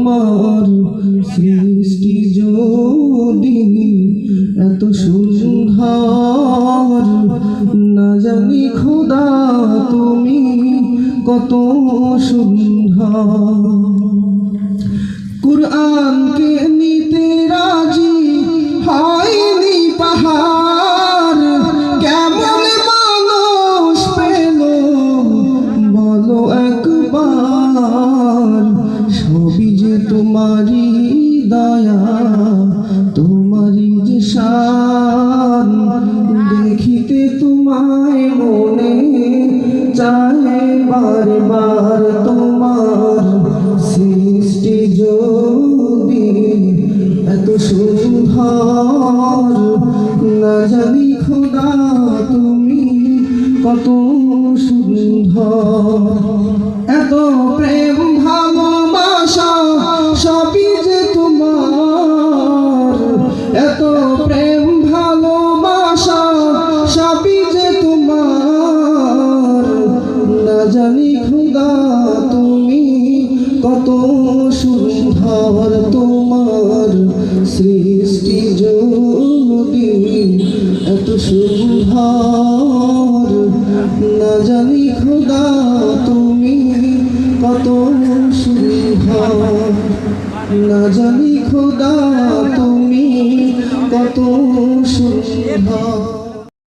তোমার সৃষ্টি যদি এত সুন্দর, না জানি খোদা তুমি কত সুন্দর। কুরআনকে নিতে রাজি হয়নি পাহাড়, কেমন মানুষ পেল বলো একবার। সবই যে তোমারই দয়া, তোমারই যে শান, দেখিতে তোমায় মনে চায় বারবার। তোমার সৃষ্টি যদি এত সুন্দর, না জানি খোদা তুমি কত সুন্দর। এত প্রেম ভালোবাসা সবই যে তোমার, এত প্রেম ভালোবাসা সবই যে তোমার, না জানি খোদা তুমি কত সুন্দর। তোমার সৃষ্টি যদি এত সুন্দর, না জানি খোদা তুমি কত সুন্দর, না জানি খোদা তুমি কত সুন্দর।